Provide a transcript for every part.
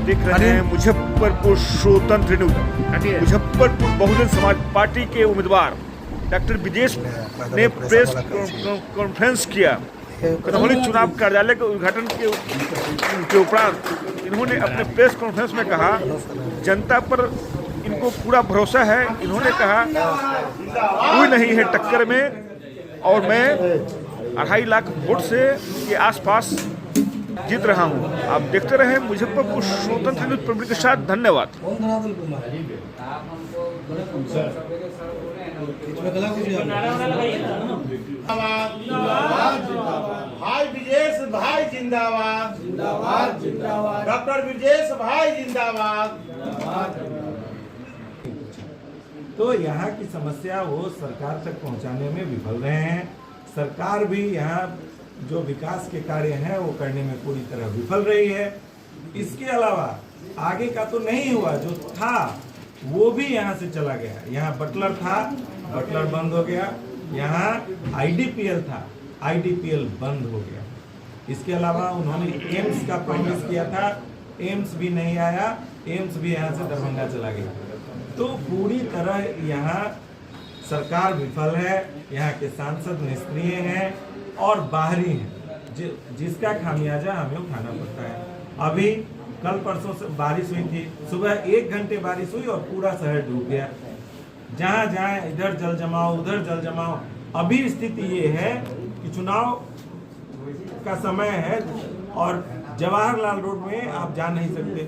देख रहे हैं मुजफ्फरपुर स्वतंत्र न्यूज। मुजफ्फरपुर बहुजन समाज पार्टी के उम्मीदवार डॉक्टर विजेश ने प्रेस कॉन्फ्रेंस किया। कन्हौली चुनाव कार्यालय के उद्घाटन के उपरांत इन्होंने अपने प्रेस कॉन्फ्रेंस में कहा, जनता पर इनको पूरा भरोसा है। इन्होंने कहा कोई नहीं है टक्कर में और मैं 2.5 लाख वोट से के आसपास जीत रहा हूं। आप देखते रहे मुजफ्फरपुर स्वतंत्र न्यूज पब्लिक के साथ। धन्यवाद। भाई विजेश भाई जिंदाबाद, जिंदाबाद जिंदाबाद। डॉक्टर विजेश भाई जिंदाबाद। तो यहाँ की समस्या वो सरकार तक पहुँचाने में विफल रहे हैं। सरकार भी यहाँ जो विकास के कार्य हैं वो करने में पूरी तरह विफल रही है। इसके अलावा आगे का तो नहीं हुआ, जो था वो भी यहाँ से चला गया। यहाँ बटलर था, बटलर बंद हो गया। यहाँ आईडीपीएल था, आईडीपीएल बंद हो गया। इसके अलावा उन्होंने एम्स का प्रॉमिस किया था, एम्स भी नहीं आया। एम्स भी यहाँ से दरभंगा चला गया। तो पूरी तरह यहाँ सरकार विफल है। यहाँ के सांसद निष्क्रिय हैं और बाहरी हैं, जिसका खामियाजा हमें उठाना पड़ता है। अभी कल परसों से बारिश हुई थी, सुबह 1 घंटे बारिश हुई और पूरा शहर डूब गया। जहाँ जहाँ इधर जल जमाव उधर जल जमाव। अभी स्थिति ये है कि चुनाव का समय है और जवाहरलाल रोड में आप जा नहीं सकते,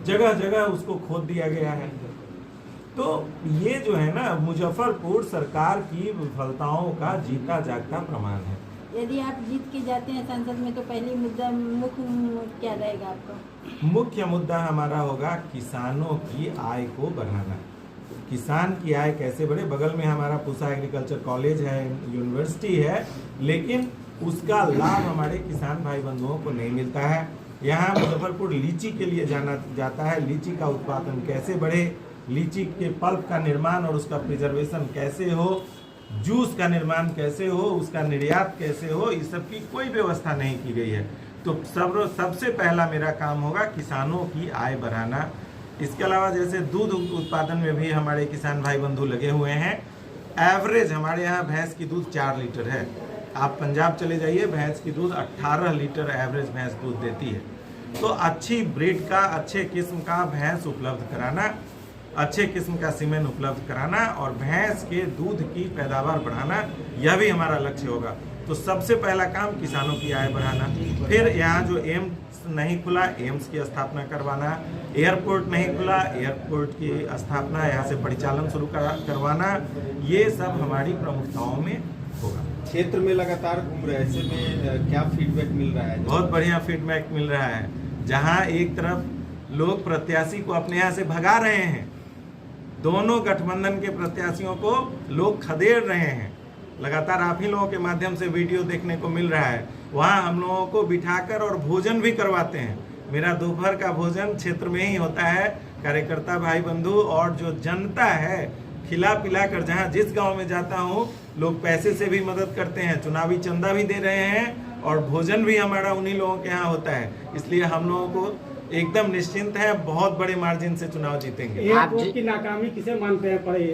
जगह जगह उसको खोद दिया गया है। तो ये जो है ना, मुजफ्फरपुर सरकार की विफलताओं का जीता जागता प्रमाण है। यदि आप जीत के जाते हैं संसद में तो पहली मुद्दा मुख्य क्या रहेगा आपका? मुख्य मुद्दा हमारा होगा किसानों की आय को बढ़ाना। किसान की आय कैसे बढ़े? बगल में हमारा पूसा एग्रीकल्चर कॉलेज है, यूनिवर्सिटी है, लेकिन उसका लाभ हमारे किसान भाई बंधुओं को नहीं मिलता है। यहाँ मुजफ्फरपुर लीची के लिए जाना जाता है। लीची का उत्पादन कैसे बढ़े, लीची के पल्प का निर्माण और उसका प्रिजर्वेशन कैसे हो, जूस का निर्माण कैसे हो, उसका निर्यात कैसे हो, इस सब की कोई व्यवस्था नहीं की गई है। तो सबसे पहला मेरा काम होगा किसानों की आय बढ़ाना। इसके अलावा जैसे दूध उत्पादन में भी हमारे किसान भाई बंधु लगे हुए हैं। एवरेज हमारे यहाँ भैंस की दूध 4 लीटर है। आप पंजाब चले जाइए, भैंस की दूध 18 लीटर एवरेज भैंस दूध देती है। तो अच्छी ब्रीड का, अच्छे किस्म का भैंस उपलब्ध कराना, अच्छे किस्म का सीमेंट उपलब्ध कराना और भैंस के दूध की पैदावार बढ़ाना, यह भी हमारा लक्ष्य होगा। तो सबसे पहला काम किसानों की आय बढ़ाना। फिर यहाँ जो एम्स नहीं खुला, एम्स की स्थापना करवाना। एयरपोर्ट नहीं खुला, एयरपोर्ट की स्थापना, यहाँ से परिचालन शुरू करवाना। ये सब हमारी प्रमुखताओं में होगा। क्षेत्र में लगातार घूम रहे, ऐसे में क्या फीडबैक मिल रहा है? बहुत बढ़िया फीडबैक मिल रहा है। जहाँ एक तरफ लोग प्रत्याशी को अपने यहाँ से भगा रहे हैं, दोनों गठबंधन के प्रत्याशियों को लोग खदेड़ रहे हैं। लगातार आप ही लोगों के माध्यम से वीडियो देखने को मिल रहा है। वहाँ हम लोगों को बिठाकर और भोजन भी करवाते हैं। मेरा दोपहर का भोजन क्षेत्र में ही होता है। कार्यकर्ता भाई बंधु और जो जनता है, खिला पिला कर, जहाँ जिस गांव में जाता हूँ लोग पैसे से भी मदद करते हैं, चुनावी चंदा भी दे रहे हैं और भोजन भी हमारा उन्हीं लोगों के यहाँ होता है। इसलिए हम लोगों को एकदम निश्चिंत है, बहुत बड़े मार्जिन से चुनाव जीतेंगे। एयरपोर्ट की नाकामी किसे मानते हैं पड़े,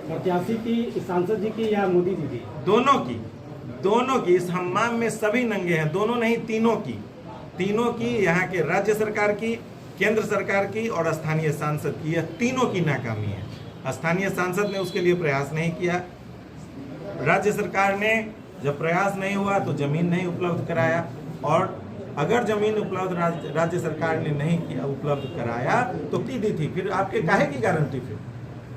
प्रत्याशी की, सांसद जी की या मोदी जी की? दोनों की। इस हम्माम में सभी नंगे हैं, दोनों नहीं, तीनों की। यहाँ के राज्य सरकार की, केंद्र सरकार की और स्थानीय सांसद की, यह तीनों की नाकामी है। स्थानीय सांसद ने उसके लिए प्रयास नहीं किया। राज्य सरकार ने जब प्रयास नहीं हुआ तो जमीन नहीं उपलब्ध कराया, और अगर जमीन उपलब्ध राज्य सरकार ने नहीं किया, उपलब्ध कराया तो की दी थी। फिर आपके काहे की गारंटी? फिर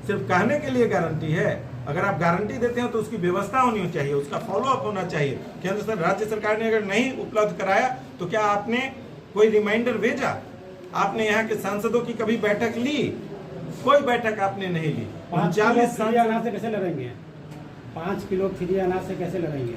सिर्फ कहने के लिए गारंटी है? अगर आप गारंटी देते हैं तो उसकी व्यवस्था होनी चाहिए, उसका फॉलोअप होना चाहिए। राज्य सरकार ने अगर नहीं उपलब्ध कराया तो क्या आपने कोई रिमाइंडर भेजा? आपने यहाँ के सांसदों की कभी बैठक ली? कोई बैठक आपने नहीं ली। 5 किलो अनाज से कैसे लड़ेंगे? 5 किलो फ्री अनाज से कैसे लड़ेंगे?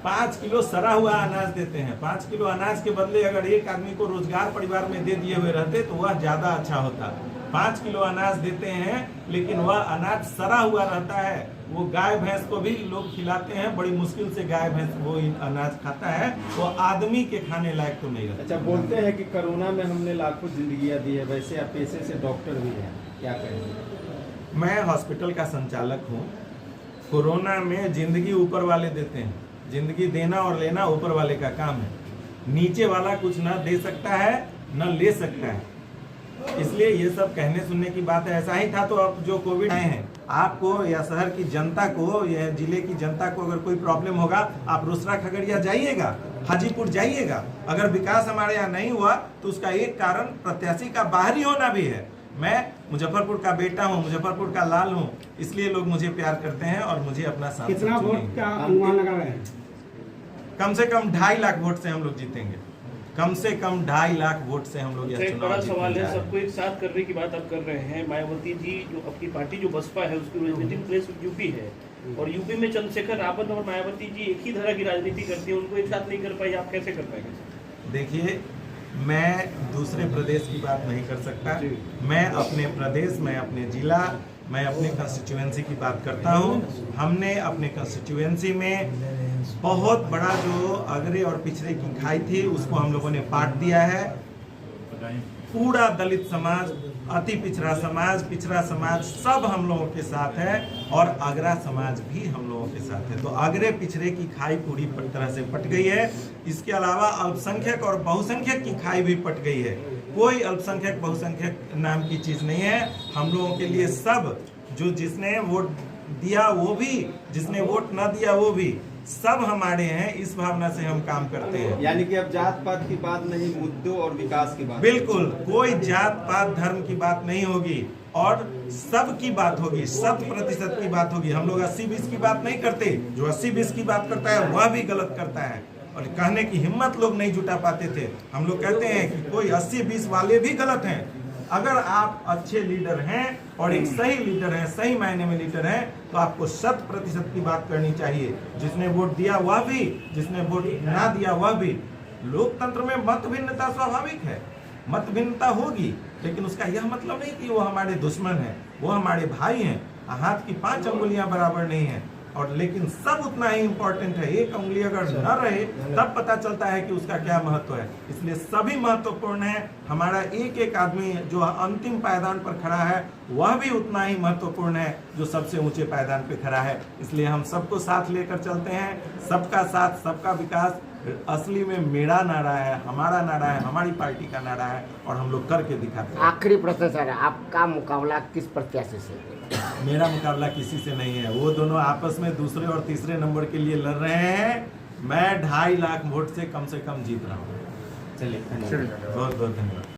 5 किलो सड़ा हुआ अनाज देते हैं। 5 किलो अनाज के बदले अगर एक आदमी को रोजगार परिवार में दे दिए हुए रहते तो वह ज्यादा अच्छा होता। 5 किलो अनाज देते हैं, लेकिन वह अनाज सड़ा हुआ रहता है। वो गाय भैंस को भी लोग खिलाते हैं, बड़ी मुश्किल से गाय भैंस वो अनाज खाता है, वो आदमी के खाने लायक तो नहीं रहता। अच्छा, बोलते हैं कि कोरोना में हमने लाखों जिंदगियां दी है, वैसे आप पेशे से डॉक्टर भी हैं, क्या कहेंगे? मैं हॉस्पिटल का संचालक हूँ। कोरोना में जिंदगी ऊपर वाले देते हैं, जिंदगी देना और लेना ऊपर वाले का काम है। नीचे वाला कुछ ना दे सकता है न ले सकता है, इसलिए ये सब कहने सुनने की बात है। ऐसा ही था तो अब जो कोविड आए हैं, आपको या शहर की जनता को या जिले की जनता को अगर कोई प्रॉब्लम होगा, आप रोसड़ा खगड़िया जाइएगा, हाजीपुर जाइएगा। अगर विकास हमारे यहाँ नहीं हुआ तो उसका एक कारण प्रत्याशी का बाहरी होना भी है। मैं मुजफ्फरपुर का बेटा हूँ, मुजफ्फरपुर का लाल हूँ, इसलिए लोग मुझे प्यार करते हैं और मुझे अपना सांसद कितना वोट चुनेंगे। का अनुमान लगा रहे हैं? कम से कम 2.5 लाख वोट से हम लोग जीतेंगे। कम से कम 2.5 लाख वोट से हम लोग यह एक बड़ा चुनाव सवाल जीतने है, जा रहे हैं। सबको एक साथ करने की बात आप कर रहे हैं। मायावती जी जो आपकी पार्टी जो बसपा है उसकी राजनीतिक प्लेस यूपी है, और यूपी में चंद्रशेखर रावत और मायावती जी एक ही तरह की राजनीति करती है, उनको एक साथ नहीं कर पाई, आप कैसे कर पाएंगे? देखिए, मैं दूसरे प्रदेश की बात नहीं कर सकता। मैं अपने प्रदेश, मैं अपने जिला, मैं अपने कंस्टिट्यूएंसी की बात करता हूँ। हमने अपने कंस्टिट्यूएंसी में बहुत बड़ा जो अगरे और पिछड़े की खाई थी, उसको हम लोगों ने पाट दिया है। पूरा दलित समाज, अति पिछड़ा समाज सब हम लोगों के साथ है, और अगरा समाज भी हम लोगों के साथ है। तो अगरे पिछड़े की खाई पूरी तरह से पट गई है। इसके अलावा अल्पसंख्यक और बहुसंख्यक की खाई भी पट गई है। कोई अल्पसंख्यक बहुसंख्यक नाम की चीज नहीं है। हम लोगों के लिए सब, जो जिसने वोट दिया वो भी, जिसने वोट न दिया वो भी, सब हमारे हैं। इस भावना से हम काम करते हैं। यानी कि अब जात पात की बात नहीं, मुद्दों और विकास की बात। बिल्कुल, कोई जात पात धर्म की बात नहीं होगी, और सब की बात होगी, 100% की बात होगी। हम लोग 80-20 की बात नहीं करते। जो 80-20 की बात करता है वह भी गलत करता है, और कहने की हिम्मत लोग नहीं जुटा पाते थे। हम लोग कहते हैं कि कोई 80-20 वाले भी गलत हैं। अगर आप अच्छे लीडर हैं और एक सही लीडर हैं, सही मायने में लीडर हैं, तो आपको 100% की बात करनी चाहिए। जिसने वोट दिया वह भी, जिसने वोट ना दिया वह भी। लोकतंत्र में मत भिन्नता स्वाभाविक है, मत भिन्नता होगी, लेकिन उसका यह मतलब नहीं कि वो हमारे दुश्मन है, वो हमारे भाई हैं। हाथ की 5 अंगुलियां बराबर नहीं है, और लेकिन सब उतना ही इम्पोर्टेंट है। एक उंगली अगर न रहे तब पता चलता है कि उसका क्या महत्व है। इसलिए सभी महत्वपूर्ण है। हमारा एक एक आदमी जो अंतिम पायदान पर खड़ा है वह भी उतना ही महत्वपूर्ण है जो सबसे ऊंचे पायदान पे खड़ा है। इसलिए हम सबको साथ लेकर चलते हैं। सबका साथ, सबका विकास असली में मेरा नारा है, हमारा नारा है, हमारी पार्टी का नारा है, और हम लोग करके दिखाते हैं। आखिरी प्रश्न सर, आपका मुकाबला किस प्रत्याशी से? मेरा मुकाबला किसी से नहीं है। वो दोनों आपस में दूसरे और तीसरे नंबर के लिए लड़ रहे हैं। मैं 2.5 लाख वोट से कम जीत रहा हूँ। चलिए, बहुत बहुत धन्यवाद।